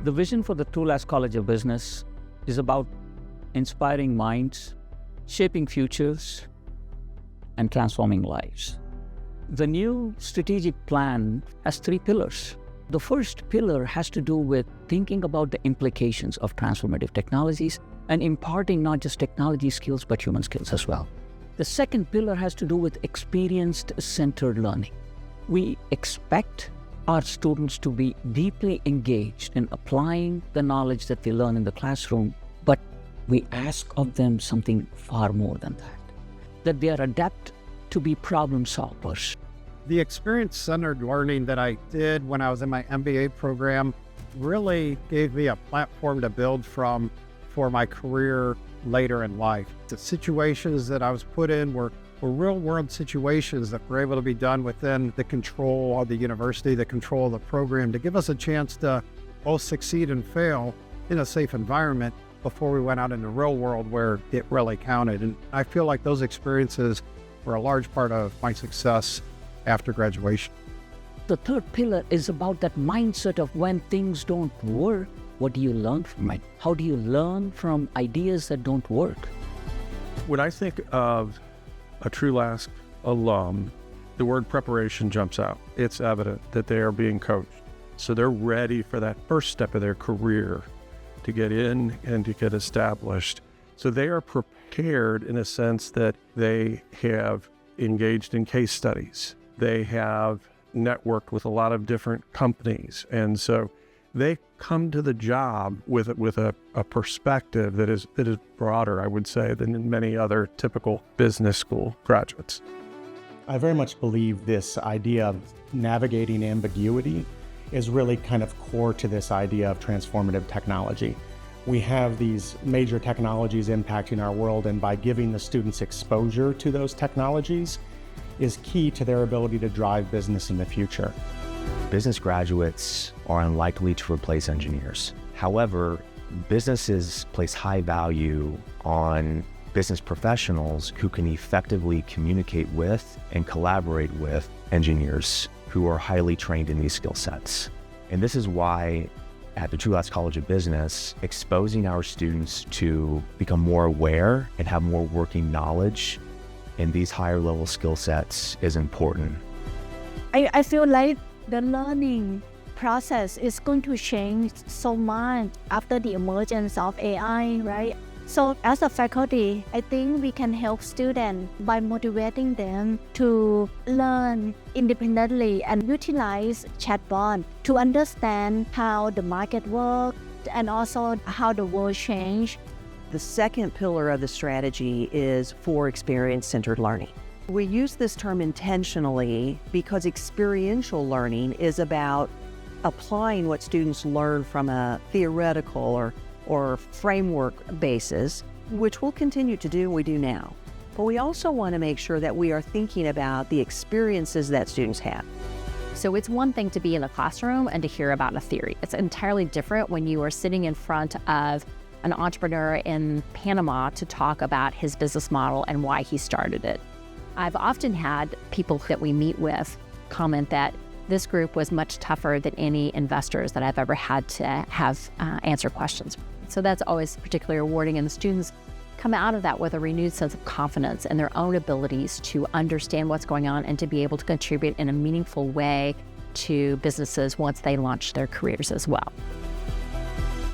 The vision for the Trulaske College of Business is about inspiring minds, shaping futures, and transforming lives. The new strategic plan has 3 pillars. The first pillar has to do with thinking about the implications of transformative technologies and imparting not just technology skills, but human skills as well. The second pillar has to do with experience-centered learning. We expect our students to be deeply engaged in applying the knowledge that they learn in the classroom, but we ask of them something far more than that they are adept to be problem solvers. The experience-centered learning that I did when I was in my MBA program really gave me a platform to build from for my career later in life. The situations that I was put in were real-world situations that were able to be done within the control of the university, the control of the program, to give us a chance to both succeed and fail in a safe environment before we went out in the real world where it really counted. And I feel like those experiences were a large part of my success after graduation. The third pillar is about that mindset of when things don't work, what do you learn from it? How do you learn from ideas that don't work? When I think of a Trulaske alum, the word preparation jumps out. It's evident that they are being coached. So they're ready for that first step of their career to get in and to get established. So they are prepared in a sense that they have engaged in case studies. They have networked with a lot of different companies. And so they come to the job with a perspective that is broader, I would say, than in many other typical business school graduates. I very much believe this idea of navigating ambiguity is really kind of core to this idea of transformative technology. We have these major technologies impacting our world, and by giving the students exposure to those technologies is key to their ability to drive business in the future. Business graduates are unlikely to replace engineers. However, businesses place high value on business professionals who can effectively communicate with and collaborate with engineers who are highly trained in these skill sets. And this is why at the Trulaske College of Business, exposing our students to become more aware and have more working knowledge in these higher level skill sets is important. I feel like the learning process is going to change so much after the emergence of AI, right? So as a faculty, I think we can help students by motivating them to learn independently and utilize chatbot to understand how the market works and also how the world changes. The second pillar of the strategy is for experience-centered learning. We use this term intentionally because experiential learning is about applying what students learn from a theoretical or framework basis, which we'll continue to do and we do now. But we also want to make sure that we are thinking about the experiences that students have. So it's one thing to be in the classroom and to hear about a theory. It's entirely different when you are sitting in front of an entrepreneur in Panama to talk about his business model and why he started it. I've often had people that we meet with comment that this group was much tougher than any investors that I've ever had to have answer questions. So that's always particularly rewarding, and the students come out of that with a renewed sense of confidence in their own abilities to understand what's going on and to be able to contribute in a meaningful way to businesses once they launch their careers as well.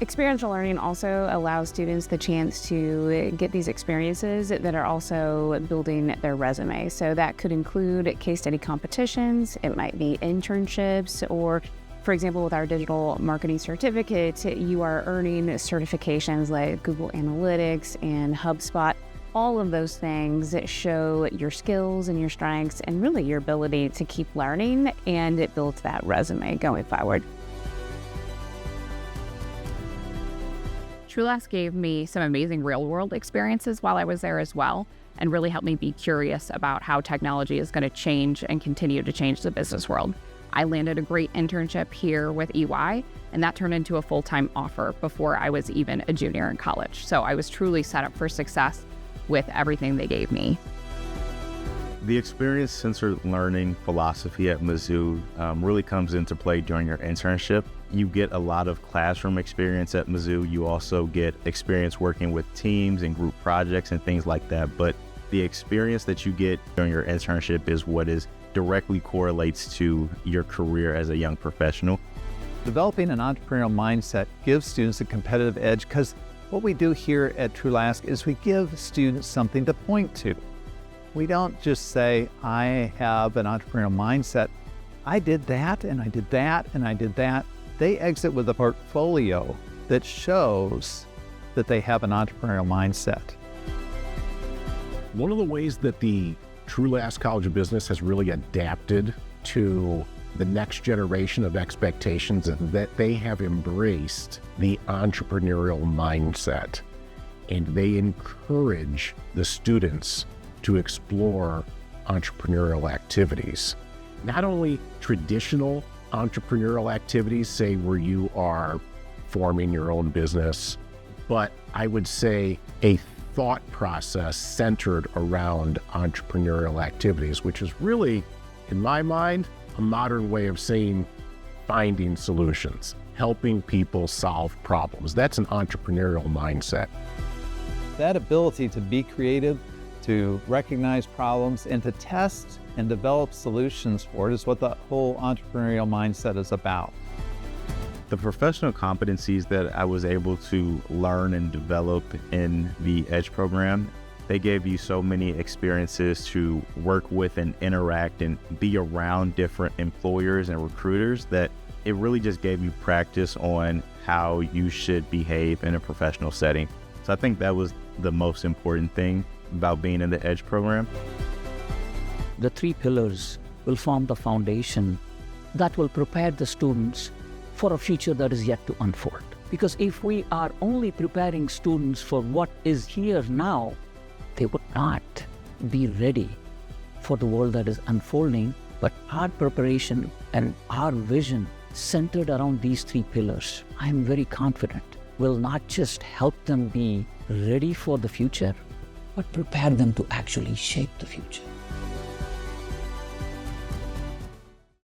Experiential learning also allows students the chance to get these experiences that are also building their resume. So that could include case study competitions, it might be internships, or for example, with our digital marketing certificate, you are earning certifications like Google Analytics and HubSpot. All of those things show your skills and your strengths and really your ability to keep learning, and it builds that resume going forward. Trulaske gave me some amazing real-world experiences while I was there as well, and really helped me be curious about how technology is going to change and continue to change the business world. I landed a great internship here with EY, and that turned into a full-time offer before I was even a junior in college. So I was truly set up for success with everything they gave me. The experience-centered learning philosophy at Mizzou really comes into play during your internship. You get a lot of classroom experience at Mizzou. You also get experience working with teams and group projects and things like that. But the experience that you get during your internship is what directly correlates to your career as a young professional. Developing an entrepreneurial mindset gives students a competitive edge because what we do here at Trulaske is we give students something to point to. We don't just say, I have an entrepreneurial mindset. I did that, and I did that, and I did that. They exit with a portfolio that shows that they have an entrepreneurial mindset. One of the ways that the Trulaske College of Business has really adapted to the next generation of expectations is that they have embraced the entrepreneurial mindset, and they encourage the students to explore entrepreneurial activities. Not only traditional entrepreneurial activities, say where you are forming your own business, but I would say a thought process centered around entrepreneurial activities, which is really, in my mind, a modern way of saying finding solutions, helping people solve problems. That's an entrepreneurial mindset. That ability to be creative, to recognize problems, and to test and develop solutions for it is what the whole entrepreneurial mindset is about. The professional competencies that I was able to learn and develop in the EDGE program, they gave you so many experiences to work with and interact and be around different employers and recruiters that it really just gave you practice on how you should behave in a professional setting. So I think that was the most important thing about being in the EDGE program. The 3 pillars will form the foundation that will prepare the students for a future that is yet to unfold. Because if we are only preparing students for what is here now, they would not be ready for the world that is unfolding. But our preparation and our vision centered around these 3 pillars, I am very confident, will not just help them be ready for the future, but prepare them to actually shape the future.